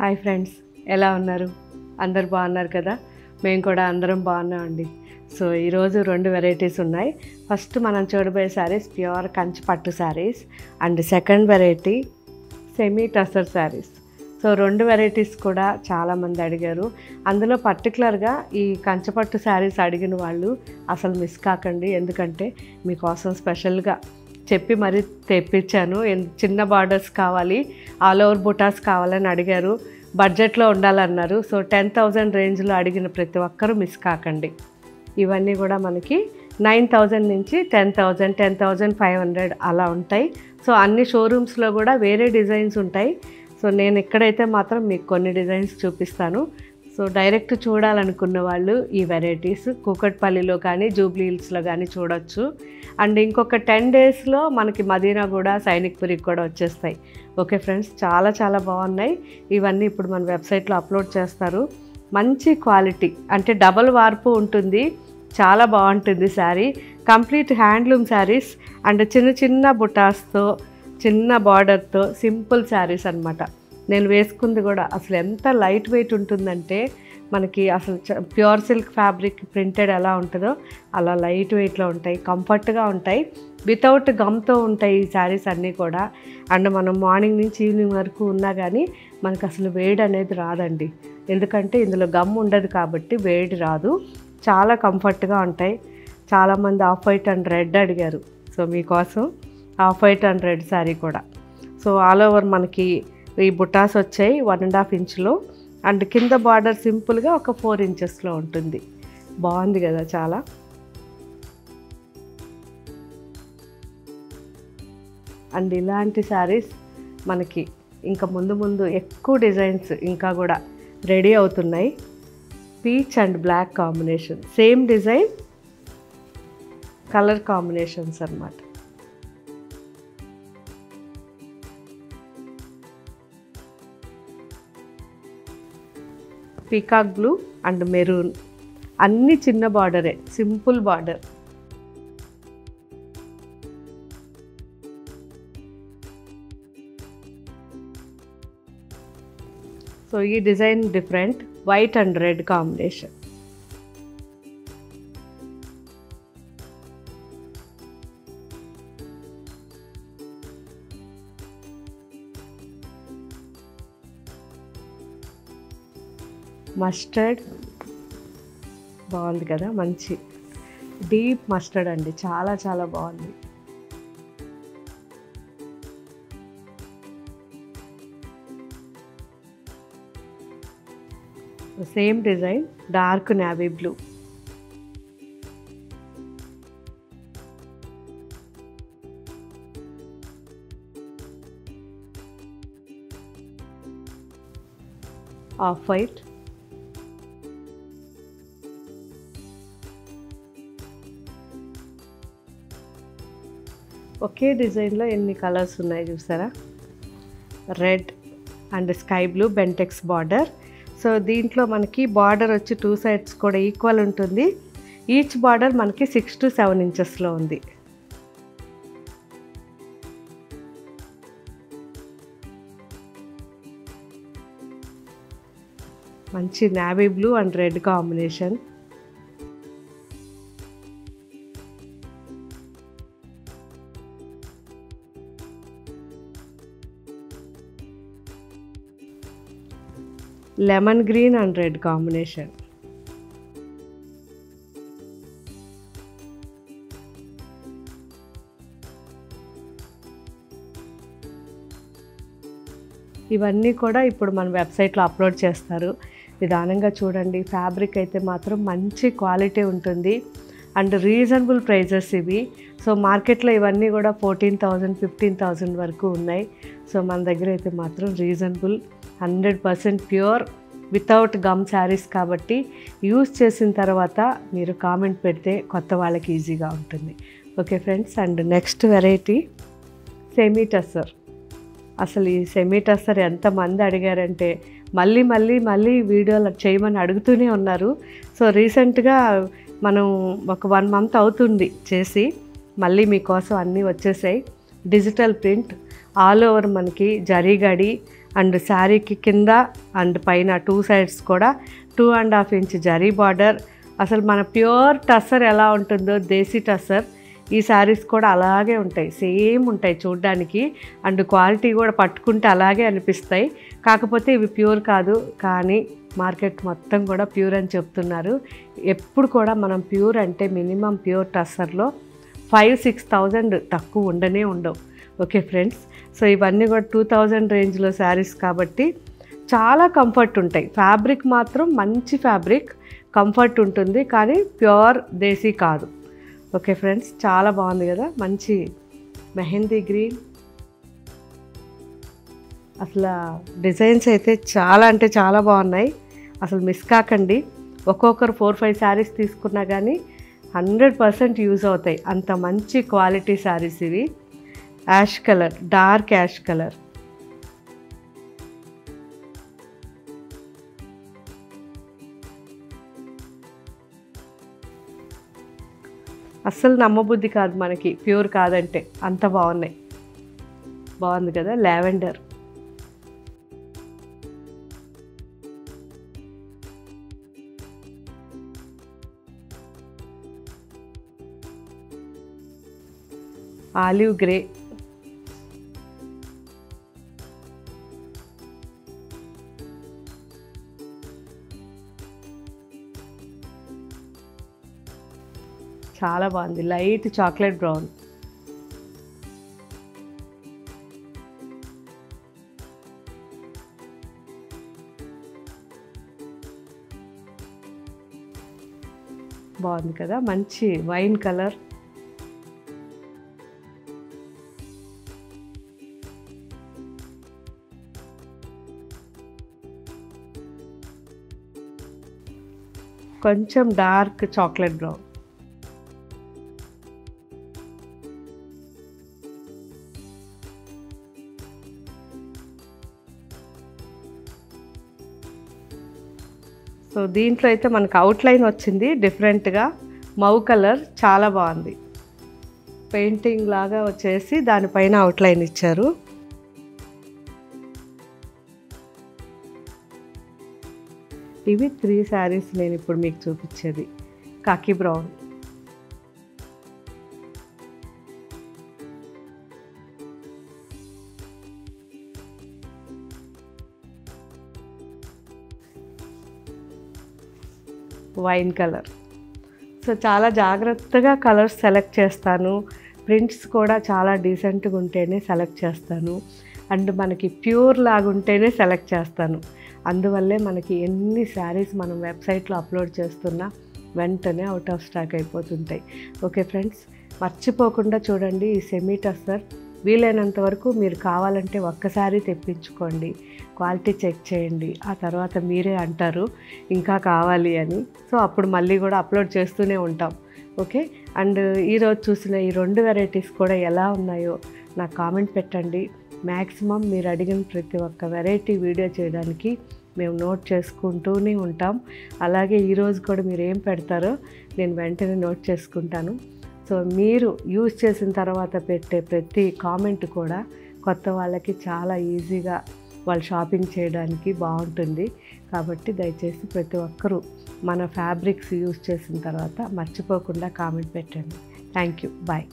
Hi friends, ఎలా ఉన్నారు? అందరు బాగున్నారు కదా? మేము కూడా అందరం బాగున్నామండి. సో ఈరోజు 2 వెరైటీస్ ఉన్నాయి. ఫస్ట్ మనం చూడబోయే శారీస్ ప్యూర్ కంచి పట్టు saris and second variety semi tussar saris. So 2 varieties కూడా చాలామంది అడిగారు. అందులో పర్టికులర్గా ఈ కంచిపట్టు శారీస్ అడిగిన వాళ్ళు అసలు మిస్ కాకండి, ఎందుకంటే మీకోసం స్పెషల్గా చెప్పి మరీ తెప్పించాను. చిన్న బార్డర్స్ కావాలి, ఆల్ ఓవర్ బుటాస్ కావాలని అడిగారు, బడ్జెట్లో ఉండాలన్నారు. సో 10,000 రేంజ్లో అడిగిన ప్రతి ఒక్కరూ మిస్ కాకండి. ఇవన్నీ కూడా మనకి 9,000 నుంచి 10,000, 10,500 అలా ఉంటాయి. సో అన్ని షోరూమ్స్లో కూడా వేరే డిజైన్స్ ఉంటాయి. సో నేను ఇక్కడైతే మాత్రం మీకు కొన్ని డిజైన్స్ చూపిస్తాను. సో డైరెక్ట్ చూడాలనుకున్న వాళ్ళు ఈ వెరైటీస్ కూకట్పల్లిలో కానీ జూబ్లీ హిల్స్లో కానీ చూడొచ్చు. అండ్ ఇంకొక 10 డేస్లో మనకి మదీనా కూడా సైనిక్పురికి కూడా వచ్చేస్తాయి. ఓకే ఫ్రెండ్స్, చాలా చాలా బాగున్నాయి. ఇవన్నీ ఇప్పుడు మన వెబ్సైట్లో అప్లోడ్ చేస్తారు. మంచి క్వాలిటీ, అంటే డబల్ వార్పు ఉంటుంది, చాలా బాగుంటుంది sari. Complete handloom saris and చిన్న చిన్న బుటాస్తో చిన్న బార్డర్తో సింపుల్ శారీస్ అన్నమాట. నేను వేసుకుంది కూడా అసలు ఎంత లైట్ వెయిట్ ఉంటుందంటే మనకి అసలు ప్యూర్ సిల్క్ ఫ్యాబ్రిక్ ప్రింటెడ్ ఎలా ఉంటుందో అలా లైట్ వెయిట్లో ఉంటాయి, కంఫర్ట్గా ఉంటాయి, వితౌట్ గమ్తో ఉంటాయి ఈ శారీస్ అన్నీ కూడా. అండ్ మనం మార్నింగ్ నుంచి ఈవినింగ్ వరకు ఉన్నా కానీ మనకు అసలు వేడి అనేది రాదండి, ఎందుకంటే ఇందులో గమ్ ఉండదు కాబట్టి వేడి రాదు, చాలా కంఫర్ట్గా ఉంటాయి. చాలామంది ఆఫ్ వైట్ అండ్ రెడ్ అడిగారు. సో మీకోసం off white and red sari కూడా. సో ఆల్ ఓవర్ మనకి ఈ బుటాస్ వచ్చాయి 1.5 ఇంచులో, అండ్ కింద బార్డర్ సింపుల్గా ఒక 4 ఇంచెస్లో ఉంటుంది. బాగుంది కదా చాలా. అండ్ ఇలాంటి శారీస్ మనకి ఇంకా ముందు ముందు ఎక్కువ డిజైన్స్ ఇంకా కూడా రెడీ అవుతున్నాయి. Peach and black combination, same design colour combinations అన్నమాట. పీకాక్ బ్లూ అండ్ మెరూన్, అన్ని చిన్న బార్డరే, సింపుల్ బార్డర్. సో ఈ design different, white and red combination. Mustard బాగుంది కదా, మంచి డీప్ మస్టర్డ్ అండి, చాలా చాలా బాగుంది. Same design dark navy blue. Off white, ఒకే డిజైన్లో ఎన్ని కలర్స్ ఉన్నాయి చూసారా. Red and sky blue Bentex border. So దీంట్లో మనకి బార్డర్ వచ్చి 2 సైడ్స్ కూడా ఈక్వల్ ఉంటుంది. ఈచ్ బార్డర్ మనకి 6 to 7 ఇంచెస్లో ఉంది. మంచి navy blue and red combination. Lemon green and red combination. ఇవన్నీ కూడా ఇప్పుడు మన వెబ్సైట్లో అప్లోడ్ చేస్తారు, నిదానంగా చూడండి. ఫ్యాబ్రిక్ అయితే మాత్రం మంచి క్వాలిటీ ఉంటుంది అండ్ రీజనబుల్ ప్రైజెస్ ఇవి. సో మార్కెట్లో ఇవన్నీ కూడా 14,000, 15,000 వరకు ఉన్నాయి. సో మన దగ్గర అయితే మాత్రం reasonable, 100% pure without gum saris కాబట్టి యూజ్ చేసిన తర్వాత మీరు కామెంట్ పెడితే కొత్త వాళ్ళకి ఈజీగా ఉంటుంది. Okay friends, and next variety semi tussar. అసలు ఈ సెమీ టసర్ ఎంతమంది అడిగారంటే మళ్ళీ మళ్ళీ మళ్ళీ వీడియోలు చేయమని అడుగుతూనే ఉన్నారు. సో రీసెంట్గా మనం ఒక 1 month అవుతుంది చేసి, మళ్ళీ మీకోసం అన్నీ వచ్చేసాయి. డిజిటల్ ప్రింట్, ఆల్ ఓవర్ మనకి జరీ గడి అండ్ శారీకి కింద అండ్ పైన 2 సైడ్స్ కూడా 2.5 ఇంచ్ జరీ బార్డర్. అసలు మన ప్యూర్ టస్సర్ ఎలా ఉంటుందో దేశీ టస్సర్ ఈ శారీస్ కూడా అలాగే ఉంటాయి, సేమ్ ఉంటాయి చూడ్డానికి. అండ్ క్వాలిటీ కూడా పట్టుకుంటే అలాగే అనిపిస్తాయి. కాకపోతే ఇవి ప్యూర్ కాదు, కానీ మార్కెట్ మొత్తం కూడా ప్యూర్ అని చెప్తున్నారు. ఎప్పుడు కూడా మనం ప్యూర్ అంటే మినిమం ప్యూర్ టస్సర్లో 5,000-6,000 తక్కువ ఉండనే ఉండవు. ఓకే ఫ్రెండ్స్, సో ఇవన్నీ కూడా 2,000 రేంజ్లో శారీస్ కాబట్టి చాలా కంఫర్ట్ ఉంటాయి. ఫ్యాబ్రిక్ మాత్రం మంచి ఫ్యాబ్రిక్, కంఫర్ట్ ఉంటుంది, కానీ ప్యూర్ దేశీ కాదు. ఓకే ఫ్రెండ్స్, చాలా బాగుంది కదా, మంచి మెహందీ గ్రీన్. అసలు డిజైన్స్ అయితే చాలా అంటే చాలా బాగున్నాయి, అసలు మిస్ కాకండి. ఒక్కొక్కరు 4-5 శారీస్ తీసుకున్నా కానీ 100% యూజ్ అవుతాయి, అంత మంచి క్వాలిటీ శారీస్ ఇవి. Ash colour, dark ash colour. అస్సలు నమ్మబుద్ధి కాదు మనకి ప్యూర్ కాదంటే, అంత బాగున్నాయి. బాగుంది కదా, లావెండర్. Olive grey. చాలా బాగుంది, లైట్ చాక్లెట్ బ్రౌన్. బాగుంది కదా, మంచి వైన్ కలర్. కొంచెం డార్క్ చాక్లెట్ బ్రౌన్. సో దీంట్లో అయితే మనకు అవుట్లైన్ వచ్చింది డిఫరెంట్గా, మౌ కలర్, చాలా బాగుంది. పెయింటింగ్ లాగా వచ్చేసి దానిపైన అవుట్లైన్ ఇచ్చారు. ఇవి 3 శారీస్ నేను ఇప్పుడు మీకు చూపించేది. కాకి బ్రౌన్, వైన్ కలర్. సో చాలా జాగ్రత్తగా కలర్స్ సెలెక్ట్ చేస్తాను, ప్రింట్స్ కూడా చాలా డీసెంట్గా ఉంటేనే సెలెక్ట్ చేస్తాను, అండ్ మనకి ప్యూర్ లాగా ఉంటేనే సెలెక్ట్ చేస్తాను. అందువల్లే మనకి ఎన్ని శారీస్ మనం వెబ్సైట్లో అప్లోడ్ చేస్తున్నా వెంటనే అవుట్ ఆఫ్ స్టాక్ అయిపోతుంటాయి. ఓకే ఫ్రెండ్స్, మర్చిపోకుండా చూడండి ఈ సెమీ టస్సర్. వీలైనంత వరకు మీరు కావాలంటే ఒక్కసారి తెప్పించుకోండి, క్వాలిటీ చెక్ చేయండి, ఆ తర్వాత మీరే అంటారు ఇంకా కావాలి అని. సో అప్పుడు మళ్ళీ కూడా అప్లోడ్ చేస్తూనే ఉంటాం. ఓకే, అండ్ ఈరోజు చూసిన ఈ 2 వెరైటీస్ కూడా ఎలా ఉన్నాయో నాకు కామెంట్ పెట్టండి. మ్యాక్సిమం మీరు అడిగిన ప్రతి ఒక్క వెరైటీ వీడియో చేయడానికి మేము నోట్ చేసుకుంటూనే ఉంటాం. అలాగే ఈరోజు కూడా మీరు ఏం పెడతారో నేను వెంటనే నోట్ చేసుకుంటాను. సో మీరు యూజ్ చేసిన తర్వాత పెట్టే ప్రతి కామెంట్ కూడా కొత్త వాళ్ళకి చాలా ఈజీగా వాళ్ళు షాపింగ్ చేయడానికి బాగుంటుంది. కాబట్టి దయచేసి ప్రతి ఒక్కరూ మన ఫ్యాబ్రిక్స్ యూజ్ చేసిన తర్వాత మర్చిపోకుండా కామెంట్ పెట్టండి. Thank you, bye.